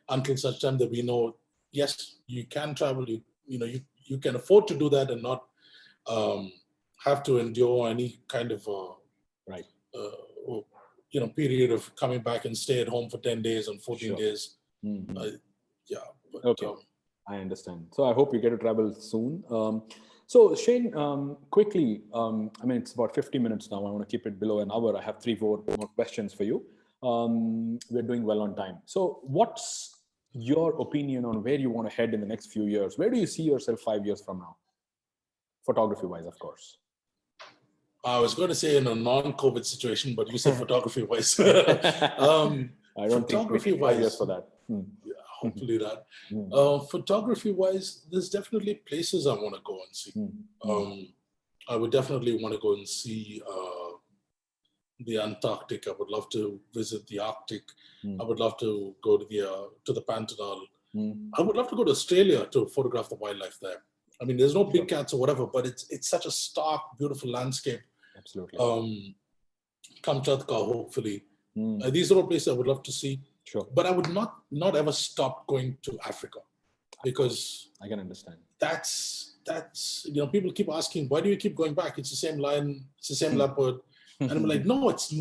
[SPEAKER 2] until such time that we know, yes, you can travel, you can afford to do that and not have to endure any kind of period of coming back and stay at home for 10 days and 14 days. Yeah. But,
[SPEAKER 1] okay. I understand. So I hope you get to travel soon. So Zhayynn, quickly, I mean, it's about 50 minutes now. I want to keep it below an hour. I have 3-4 more questions for you. We're doing well on time. So what's your opinion on where you want to head in the next few years? Where do you see yourself 5 years from now? Photography-wise, of course.
[SPEAKER 2] I was going to say in a non-COVID situation, but you said photography-wise.
[SPEAKER 1] I don't think we need 5 years for that.
[SPEAKER 2] Yeah, hopefully that. Photography-wise, there's definitely places I want to go and see. I would definitely want to go and see the Antarctic. I would love to visit the Arctic. I would love to go to the Pantanal. I would love to go to Australia to photograph the wildlife there. I mean, there's no big cats or whatever, but it's such a stark, beautiful landscape.
[SPEAKER 1] Absolutely.
[SPEAKER 2] Kamchatka, hopefully. These are all places I would love to see.
[SPEAKER 1] Sure.
[SPEAKER 2] But I would not ever stop going to Africa, because
[SPEAKER 1] I can understand.
[SPEAKER 2] That's people keep asking, why do you keep going back? It's the same lion, it's the same leopard. And I'm like, no, it's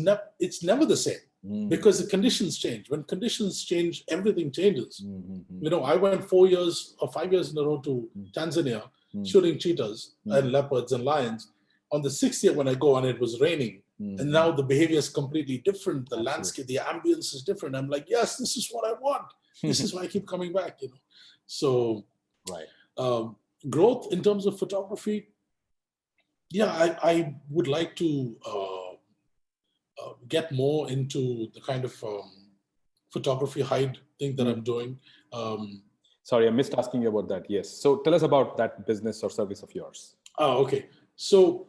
[SPEAKER 2] never the same, because the conditions change. When conditions change, everything changes. You know, I went 4 years or 5 years in a row to Tanzania shooting cheetahs and leopards and lions. On the 6th year when I go and it was raining, and now the behavior is completely different. The landscape, the ambience is different. I'm like, yes, this is what I want. This is why I keep coming back, you know. So growth in terms of photography, yeah, I would like to get more into the kind of photography hide thing that I'm doing.
[SPEAKER 1] Sorry, I missed asking you about that. Yes. So tell us about that business or service of yours.
[SPEAKER 2] Oh, okay. So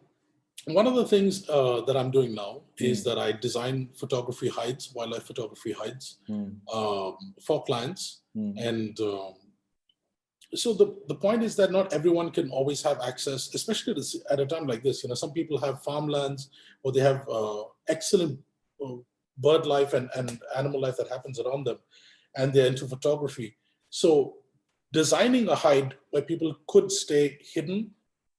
[SPEAKER 2] one of the things that I'm doing now is that I design photography hides, wildlife photography hides for clients. And so the point is that not everyone can always have access, especially at a time like this. You know, some people have farmlands or they have excellent bird life and animal life that happens around them, and they're into photography. So designing a hide where people could stay hidden,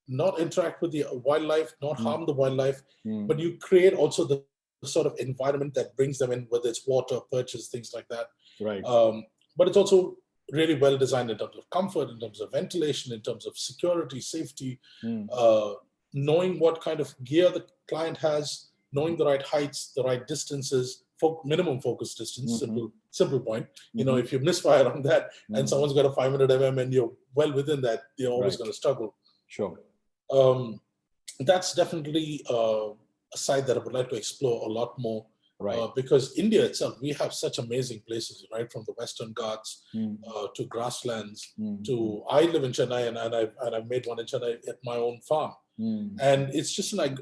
[SPEAKER 2] not interact with the wildlife, not harm the wildlife, but you create also the sort of environment that brings them in, whether it's water, perches, things like that.
[SPEAKER 1] Right.
[SPEAKER 2] But it's also really well designed in terms of comfort, in terms of ventilation, in terms of security, safety, knowing what kind of gear the client has, knowing the right heights, the right distances, minimum focus distance, simple point. You know, if you misfire on that and someone's got a 500 mm and you're well within that, you're always going to struggle.
[SPEAKER 1] Sure.
[SPEAKER 2] That's definitely a side that I would like to explore a lot more.
[SPEAKER 1] Right.
[SPEAKER 2] Because India itself, we have such amazing places, right? From the Western Ghats to grasslands to, I live in Chennai and I've made one in Chennai at my own farm. And it's just an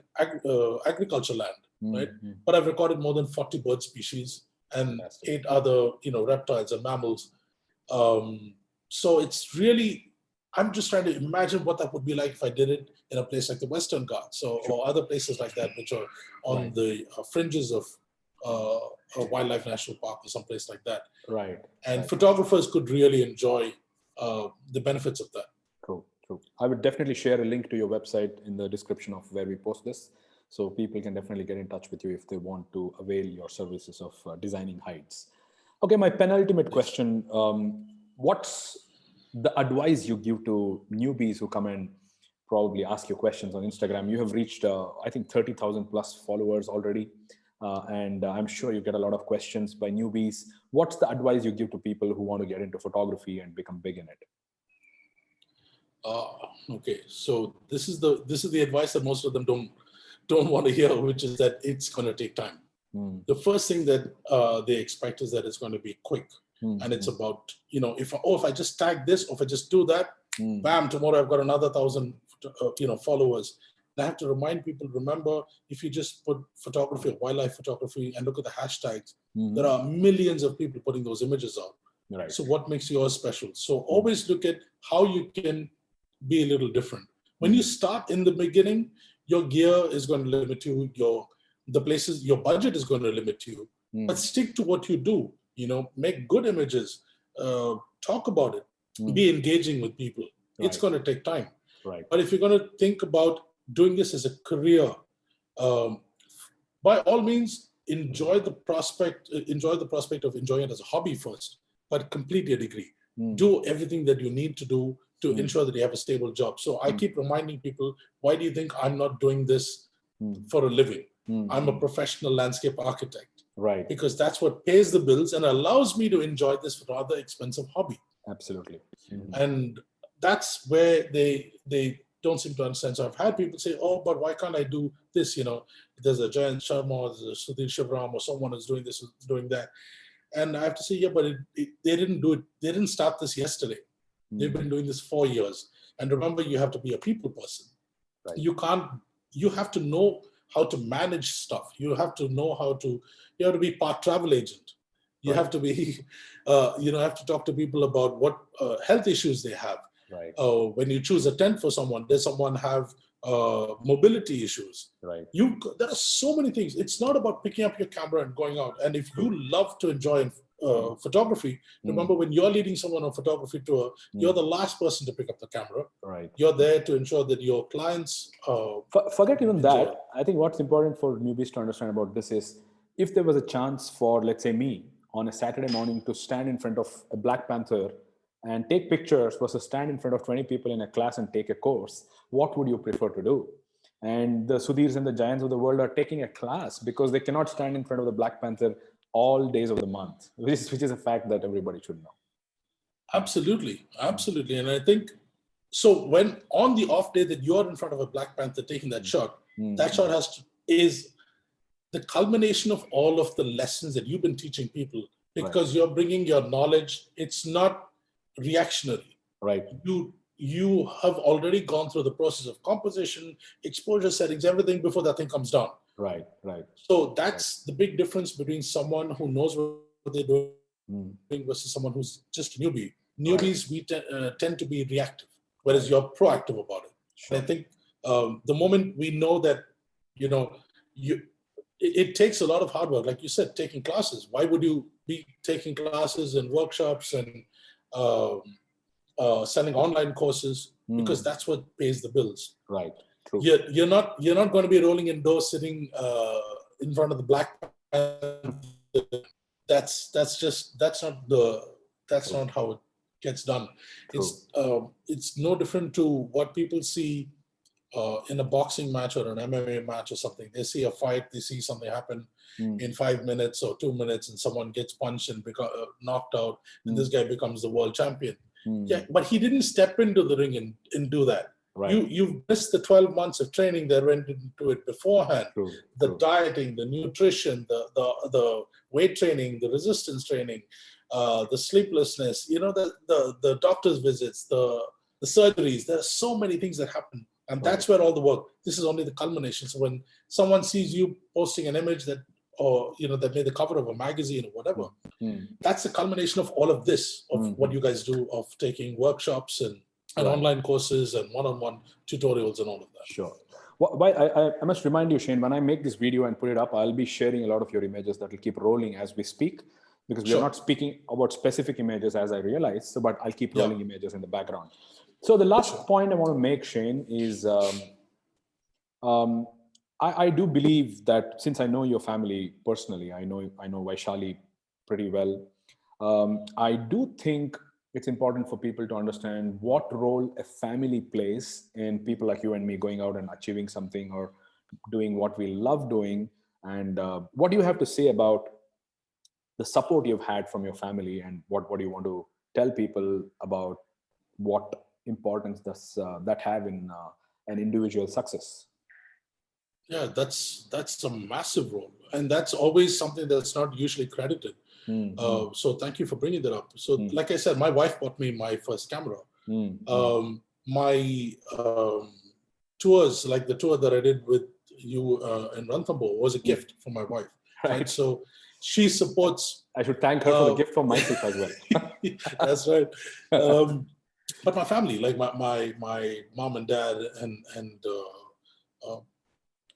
[SPEAKER 2] agriculture land, right? But I've recorded more than 40 bird species and 8 other, reptiles and mammals. So it's really, I'm just trying to imagine what that would be like if I did it in a place like the Western Ghats or other places like that, which are on the fringes of a wildlife national park or someplace like that.
[SPEAKER 1] Right.
[SPEAKER 2] And photographers could really enjoy the benefits of that.
[SPEAKER 1] True. I would definitely share a link to your website in the description of where we post this. So people can definitely get in touch with you if they want to avail your services of designing hides. Okay, my penultimate question. What's the advice you give to newbies who come and probably ask you questions on Instagram? You have reached, I think, 30,000 plus followers already. And I'm sure you get a lot of questions by newbies. What's the advice you give to people who want to get into photography and become big in it?
[SPEAKER 2] Okay, so this is the advice that most of them don't want to hear, which is that it's going to take time. The first thing that they expect is that it's going to be quick, and it's about if I just tag this, or if I just do that, bam, tomorrow I've got another 1,000 followers. And I have to remind people, remember, if you just put photography or wildlife photography and look at the hashtags, there are millions of people putting those images out.
[SPEAKER 1] Right.
[SPEAKER 2] So what makes yours special? So always look at how you can be a little different. When you start in the beginning, your gear is going to limit you, your budget is going to limit you, but stick to what you do, make good images, talk about it, be engaging with people. Right. It's going to take time.
[SPEAKER 1] Right.
[SPEAKER 2] But if you're going to think about doing this as a career, by all means, enjoy the prospect of enjoying it as a hobby first, but complete your degree. Do everything that you need to do to ensure that you have a stable job. So I keep reminding people, why do you think I'm not doing this for a living? I'm a professional landscape architect.
[SPEAKER 1] Right.
[SPEAKER 2] Because that's what pays the bills and allows me to enjoy this rather expensive hobby.
[SPEAKER 1] Absolutely.
[SPEAKER 2] And that's where they don't seem to understand. So I've had people say, oh, but why can't I do this? There's a Jayanth Sharma, or there's a Sudhir Shivram, or someone is doing this, doing that. And I have to say, yeah, but they didn't do it. They didn't start this yesterday. They've been doing this 4 years. And remember, you have to be a people person. Right. You have to know how to manage stuff. You have to know you have to be part travel agent. You have to be, have to talk to people about what health issues they have.
[SPEAKER 1] Right.
[SPEAKER 2] When you choose a tent for someone, does someone have mobility issues?
[SPEAKER 1] Right.
[SPEAKER 2] There are so many things. It's not about picking up your camera and going out. And if you love to enjoy photography, remember when you're leading someone on a photography tour, you're the last person to pick up the camera.
[SPEAKER 1] Right.
[SPEAKER 2] You're there to ensure that your clients
[SPEAKER 1] forget even that. I think what's important for newbies to understand about this is, if there was a chance for, let's say, me on a Saturday morning to stand in front of a Black Panther and take pictures versus stand in front of 20 people in a class and take a course, what would you prefer to do? And the Sudhirs and the Jayanths of the world are taking a class because they cannot stand in front of the Black Panther all days of the month, which is a fact that everybody should know.
[SPEAKER 2] Absolutely. And I think, so when on the off day that you're in front of a Black Panther taking that shot, that shot is the culmination of all of the lessons that you've been teaching people, because you're bringing your knowledge. It's not reactionary.
[SPEAKER 1] Right.
[SPEAKER 2] You have already gone through the process of composition, exposure settings, everything before that thing comes down.
[SPEAKER 1] Right.
[SPEAKER 2] So that's the big difference between someone who knows what they're doing versus someone who's just a newbie. Newbies, we tend to be reactive, whereas you're proactive about it. Sure. And I think the moment we know that, it takes a lot of hard work. Like you said, taking classes. Why would you be taking classes and workshops and selling online courses? Because that's what pays the bills.
[SPEAKER 1] Right. True.
[SPEAKER 2] You're not going to be rolling indoors, sitting in front of the Black Panther. That's not how it gets done. True. It's no different to what people see in a boxing match or an MMA match or something. They see a fight, they see something happen in 5 minutes or 2 minutes, and someone gets punched and knocked out, and this guy becomes the world champion. Yeah, but he didn't step into the ring and do that.
[SPEAKER 1] Right.
[SPEAKER 2] You've missed the 12 months of training that went into it beforehand.
[SPEAKER 1] True.
[SPEAKER 2] The
[SPEAKER 1] True.
[SPEAKER 2] dieting, the nutrition, the weight training, the resistance training, the sleeplessness, the doctor's visits, the surgeries. There are so many things that happen. And that's where all the work, this is only the culmination. So when someone sees you posting an image that, or, that made the cover of a magazine or whatever, that's the culmination of all of this, of what you guys do, of taking workshops and online courses and one-on-one tutorials and all of that.
[SPEAKER 1] Sure. Well, I must remind you, Zhayynn, when I make this video and put it up, I'll be sharing a lot of your images that will keep rolling as we speak, because we are not speaking about specific images, as I realize, but I'll keep rolling images in the background. So the last point I want to make, Zhayynn, is I do believe that, since I know your family personally, I know Vaishali pretty well. I do think it's important for people to understand what role a family plays in people like you and me going out and achieving something or doing what we love doing. And what do you have to say about the support you've had from your family, and what do you want to tell people about what importance does that have in an individual success?
[SPEAKER 2] Yeah, that's a massive role, and that's always something that's not usually credited. So thank you for bringing that up. So like I said, my wife bought me my first camera. My tours, like the tour that I did with you in Ranthambore, was a gift from my wife. Right. So she supports.
[SPEAKER 1] I should thank her for the gift from myself as well.
[SPEAKER 2] That's right. But my family, like my mom and dad, and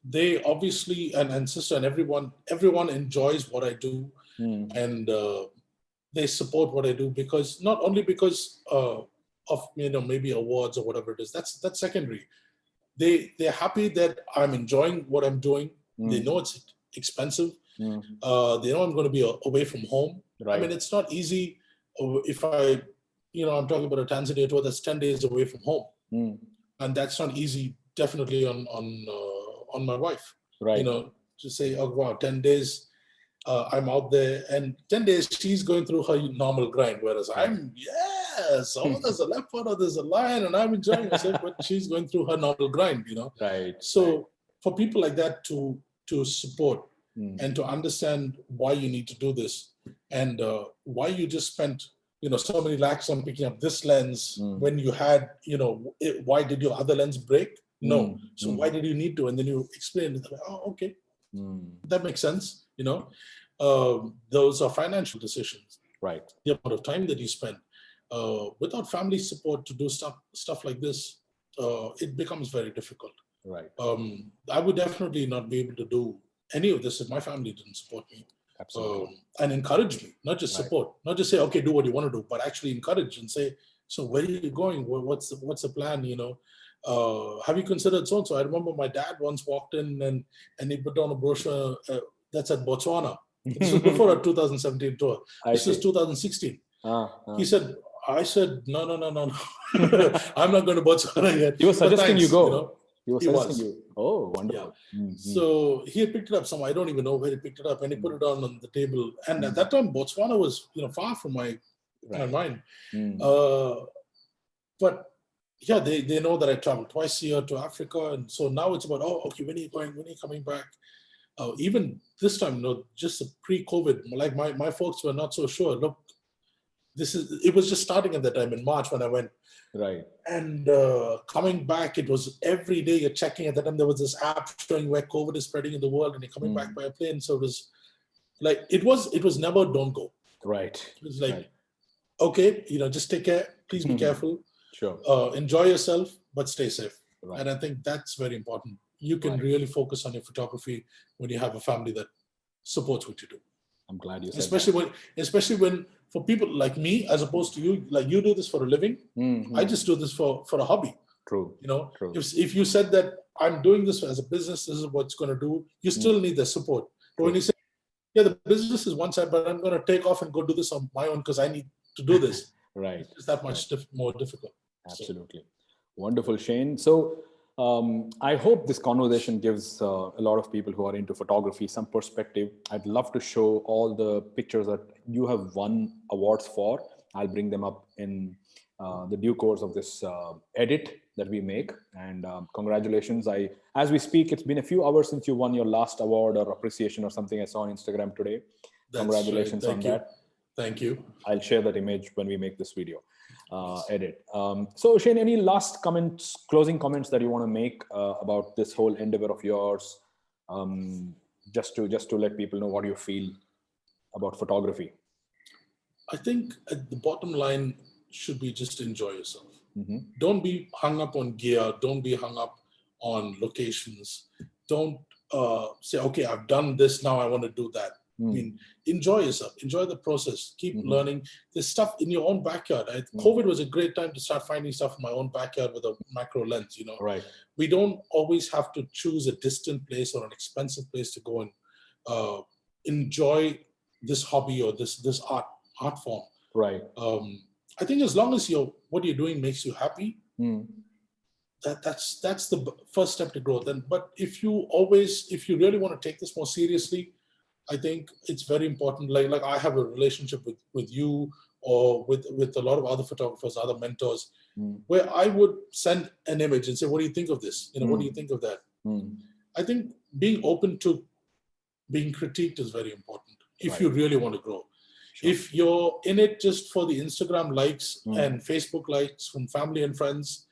[SPEAKER 2] they obviously, and sister, and everyone enjoys what I do. And they support what I do, because not only because of maybe awards or whatever it is. That's secondary. They're happy that I'm enjoying what I'm doing. They know it's expensive. They know I'm going to be away from home. Right. I mean, it's not easy. If I'm talking about a Tanzania tour that's 10 days away from home, and that's not easy. Definitely on my wife. Right. To say, oh wow, 10 days. I'm out there, and 10 days she's going through her normal grind, whereas I'm there's a leopard, there's a lion, and I'm enjoying myself, but she's going through her normal grind, Right. So for people like that to support and to understand why you need to do this, and why you just spent so many lakhs on picking up this lens when you had why did your other lens break? No. So why did you need to? And then you explain it. Oh, okay. That makes sense. Those are financial decisions. Right. The amount of time that you spend without family support to do stuff like this, it becomes very difficult. Right. I would definitely not be able to do any of this if my family didn't support me. Absolutely. And encourage me, not just support, not just say, okay, do what you want to do, but actually encourage and say, so where are you going? What's the plan? Have you considered so-and-so? I remember my dad once walked in and he put on a brochure that said Botswana. This was before our 2017 tour. This was 2016. I said, no. I'm not going to Botswana yet.
[SPEAKER 1] He was suggesting you go. He was
[SPEAKER 2] suggesting
[SPEAKER 1] you. Oh, wonderful.
[SPEAKER 2] Yeah. So he had picked it up somewhere. I don't even know where he picked it up, and he put it on the table. And at that time, Botswana was far from my mind. But yeah, they know that I traveled twice a year to Africa, and so now it's about, oh, okay, when are you going? When are you coming back? Even this time, just pre-COVID, like my folks were not so sure. Look, it was just starting at that time in March when I went. Right. And coming back, it was every day you're checking. At that time, there was this app showing where COVID is spreading in the world, and you're coming back by a plane. So it was like, it was never don't go. Right. It was like, okay, just take care. Please be careful. Sure. Enjoy yourself, but stay safe. Right. And I think that's very important. You can really focus on your photography when you have a family that supports what you do. I'm glad you said that. Especially when for people like me, as opposed to you, like you do this for a living. I just do this for a hobby. True. True. If you said that I'm doing this as a business, this is what's going to do, you still need the support. But when you say, yeah, the business is one side, but I'm going to take off and go do this on my own because I need to do this. Right. It's that much more difficult. Absolutely. Wonderful, Zhayynn. So I hope this conversation gives a lot of people who are into photography some perspective. I'd love to show all the pictures that you have won awards for. I'll bring them up in the due course of this edit
[SPEAKER 1] that we make. And congratulations. As we speak, it's been a few hours since you won your last award or appreciation or something I saw on Instagram today.
[SPEAKER 2] That's
[SPEAKER 1] Congratulations
[SPEAKER 2] right.
[SPEAKER 1] on that.
[SPEAKER 2] Thank you.
[SPEAKER 1] I'll share that image when we make this video edit. So Zhayynn, any last comments, closing comments that you want to make about this whole endeavor of yours? Just to let people know what you feel about photography.
[SPEAKER 2] I think at the bottom line should be just enjoy yourself.
[SPEAKER 1] Mm-hmm.
[SPEAKER 2] Don't be hung up on gear. Don't be hung up on locations. Don't say, okay, I've done this, now I want to do that. I mean, enjoy yourself. Enjoy the process. Keep learning. There's stuff in your own backyard. COVID was a great time to start finding stuff in my own backyard with a macro lens, you know.
[SPEAKER 1] Right.
[SPEAKER 2] We don't always have to choose a distant place or an expensive place to go and enjoy this hobby or this art form.
[SPEAKER 1] Right.
[SPEAKER 2] I think as long as what you're doing makes you happy, that's the first step to growth. But if you really want to take this more seriously, I think it's very important. Like I have a relationship with you or with a lot of other photographers, other mentors, where I would send an image and say, "What do you think of this? You know, what do you think of that?" I think being open to being critiqued is very important if you really want to grow. Sure. If you're in it just for the Instagram likes and Facebook likes from family and friends,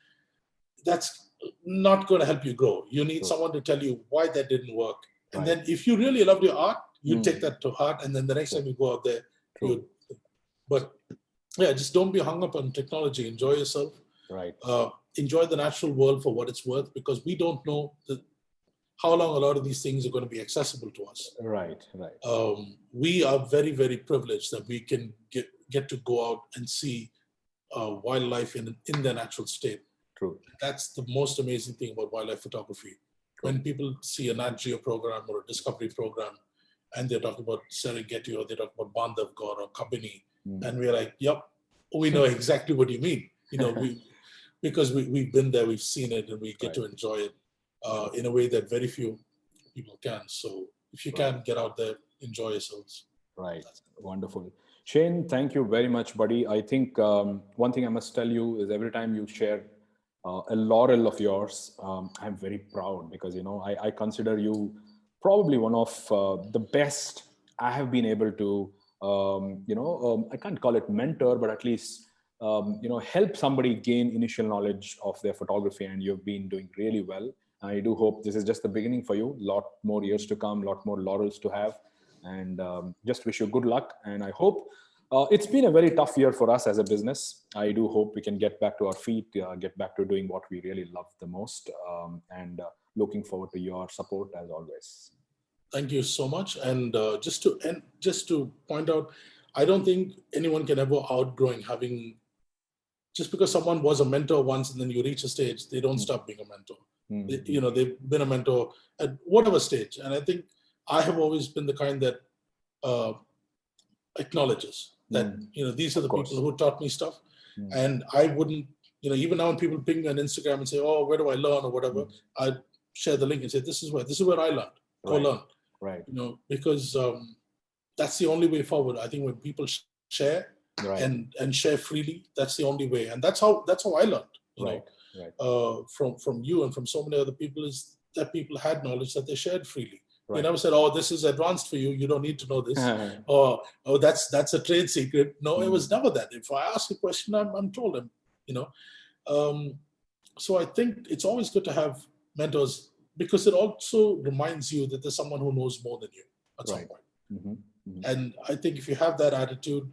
[SPEAKER 2] that's not going to help you grow. You need someone to tell you why that didn't work. And then if you really loved your art, you take that to heart. And then the next time you go out there, just don't be hung up on technology. Enjoy yourself.
[SPEAKER 1] Right.
[SPEAKER 2] Enjoy the natural world for what it's worth, because we don't know how long a lot of these things are going to be accessible to us.
[SPEAKER 1] Right.
[SPEAKER 2] We are very, very privileged that we can get to go out and see wildlife in their natural state.
[SPEAKER 1] True.
[SPEAKER 2] That's the most amazing thing about wildlife photography. True. When people see a Nat Geo program or a Discovery program, and they're talking about Serengeti or they talk about Bandhavgarh or Kabini, and we're like, "Yep, we know exactly what you mean." You know, because we've been there, we've seen it, and we get to enjoy it in a way that very few people can. So if you can, get out there, enjoy yourselves.
[SPEAKER 1] Right. Wonderful. Zhayynn, thank you very much, buddy. I think one thing I must tell you is every time you share a laurel of yours, I'm very proud, because, you know, I consider you probably one of the best I have been able to, I can't call it mentor, but at least, help somebody gain initial knowledge of their photography. And you've been doing really well. I do hope this is just the beginning for you. A lot more years to come, a lot more laurels to have. And just wish you good luck. And I hope it's been a very tough year for us as a business. I do hope we can get back to our feet, get back to doing what we really love the most. And looking forward to your support as always.
[SPEAKER 2] Thank you so much. And just to point out, I don't think anyone can ever outgrowing having, just because someone was a mentor once and then you reach a stage, they don't stop being a mentor. They've been a mentor at whatever stage. And I think I have always been the kind that acknowledges that, these are the people who taught me stuff. And I wouldn't, even now when people ping me on Instagram and say, "Oh, where do I learn?" or whatever, I share the link and say, this is where I learned. Go learn. Right. Because that's the only way forward. I think when people share and share freely, that's the only way. And that's how I learned. From you and from so many other people, is that people had knowledge that they shared freely. They never said, "Oh, this is advanced for you. You don't need to know this." or "Oh, that's a trade secret." No, it was never that. If I ask a question, I'm told them. So I think it's always good to have mentors, because it also reminds you that there's someone who knows more than you at some point. And I think if you have that attitude,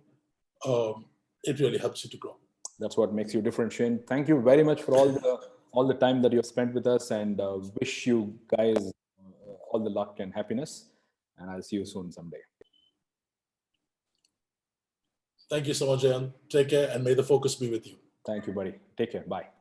[SPEAKER 2] it really helps you to grow.
[SPEAKER 1] That's what makes you different, Zhayynn. Thank you very much for all the time that you have spent with us, and wish you guys all the luck and happiness. And I'll see you soon someday.
[SPEAKER 2] Thank you so much, Jayanth. Take care, and may the focus be with you.
[SPEAKER 1] Thank you, buddy. Take care. Bye.